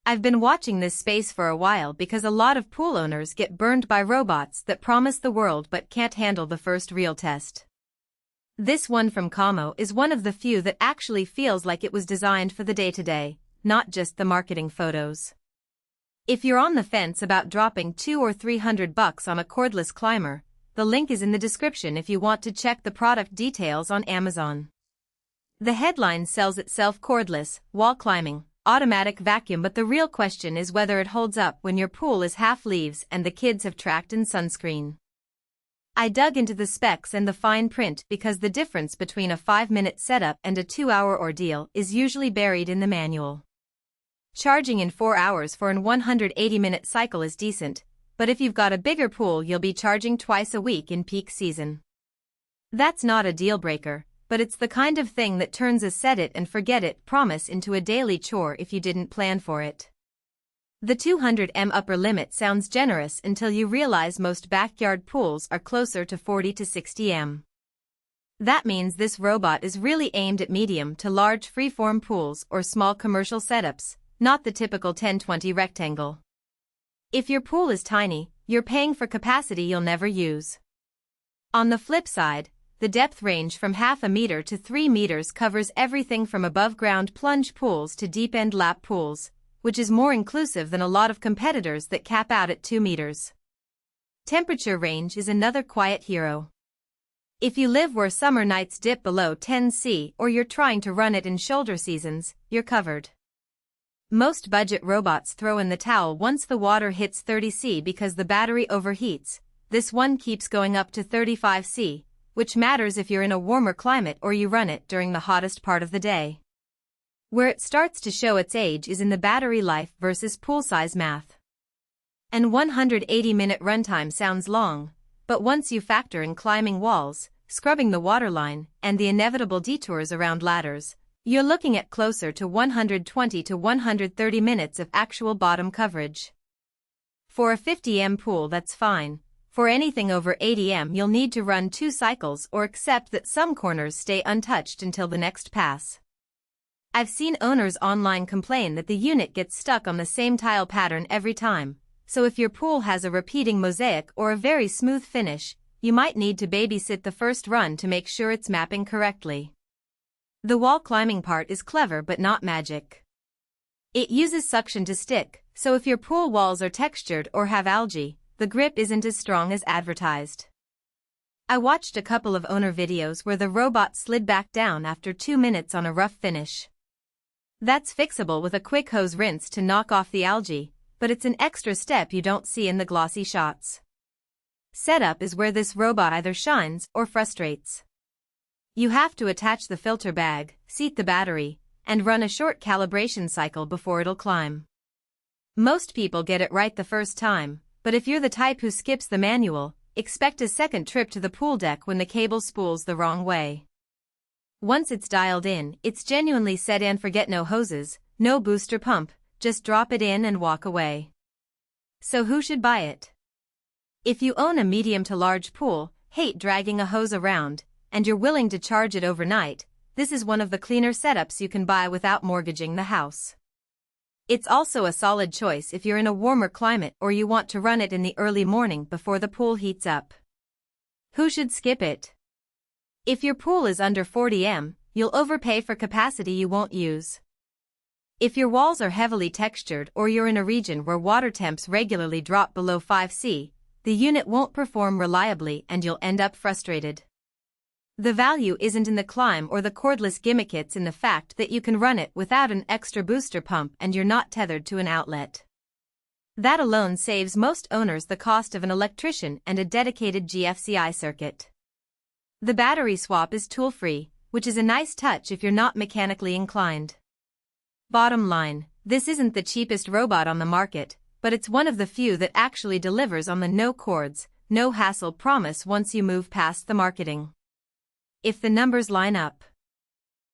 I've been watching this space for a while because a lot of pool owners get burned by robots that promise the world but can't handle the first real test. This one from Como is one of the few that actually feels like it was designed for the day-to-day, not just the marketing photos. If you're on the fence about dropping $200 or $300 on a cordless climber, the link is in the description if you want to check the product details on Amazon. The headline sells itself: cordless, wall climbing, automatic vacuum, but the real question is whether it holds up when your pool is half leaves and the kids have tracked in sunscreen. I dug into the specs and the fine print because the difference between a 5-minute setup and a 2-hour ordeal is usually buried in the manual. Charging in 4 hours for an 180-minute cycle is decent, but if you've got a bigger pool you'll be charging twice a week in peak season. That's not a deal breaker, but it's the kind of thing that turns a set-it-and-forget-it promise into a daily chore if you didn't plan for it. The 200 M upper limit sounds generous until you realize most backyard pools are closer to 40 to 60 M. That means this robot is really aimed at medium to large freeform pools or small commercial setups, not the typical 10-20 rectangle. If your pool is tiny, you're paying for capacity you'll never use. On the flip side, the depth range from half a meter to 3 meters covers everything from above-ground plunge pools to deep-end lap pools, which is more inclusive than a lot of competitors that cap out at 2 meters. Temperature range is another quiet hero. If you live where summer nights dip below 10 C or you're trying to run it in shoulder seasons, you're covered. Most budget robots throw in the towel once the water hits 30 C because the battery overheats. This one keeps going up to 35 C, which matters if you're in a warmer climate or you run it during the hottest part of the day. Where it starts to show its age is in the battery life versus pool size math. An 180-minute runtime sounds long, but once you factor in climbing walls, scrubbing the waterline, and the inevitable detours around ladders, you're looking at closer to 120 to 130 minutes of actual bottom coverage. For a 50 M pool that's fine. For anything over 80 M you'll need to run 2 cycles or accept that some corners stay untouched until the next pass. I've seen owners online complain that the unit gets stuck on the same tile pattern every time, so if your pool has a repeating mosaic or a very smooth finish, you might need to babysit the first run to make sure it's mapping correctly. The wall climbing part is clever but not magic. It uses suction to stick, so if your pool walls are textured or have algae, the grip isn't as strong as advertised. I watched a couple of owner videos where the robot slid back down after 2 minutes on a rough finish. That's fixable with a quick hose rinse to knock off the algae, but it's an extra step you don't see in the glossy shots. Setup is where this robot either shines or frustrates. You have to attach the filter bag, seat the battery, and run a short calibration cycle before it'll climb. Most people get it right the first time, but if you're the type who skips the manual, expect a second trip to the pool deck when the cable spools the wrong way. Once it's dialed in, it's genuinely set and forget. No hoses, no booster pump, just drop it in and walk away. So who should buy it? If you own a medium to large pool, hate dragging a hose around, and you're willing to charge it overnight, this is one of the cleaner setups you can buy without mortgaging the house. It's also a solid choice if you're in a warmer climate or you want to run it in the early morning before the pool heats up. Who should skip it? If your pool is under 40 M, you'll overpay for capacity you won't use. If your walls are heavily textured or you're in a region where water temps regularly drop below 5 C, the unit won't perform reliably and you'll end up frustrated. The value isn't in the climb or the cordless gimmick, it's in the fact that you can run it without an extra booster pump and you're not tethered to an outlet. That alone saves most owners the cost of an electrician and a dedicated GFCI circuit. The battery swap is tool-free, which is a nice touch if you're not mechanically inclined. Bottom line, this isn't the cheapest robot on the market, but it's one of the few that actually delivers on the no cords, no hassle promise once you move past the marketing. If the numbers line up.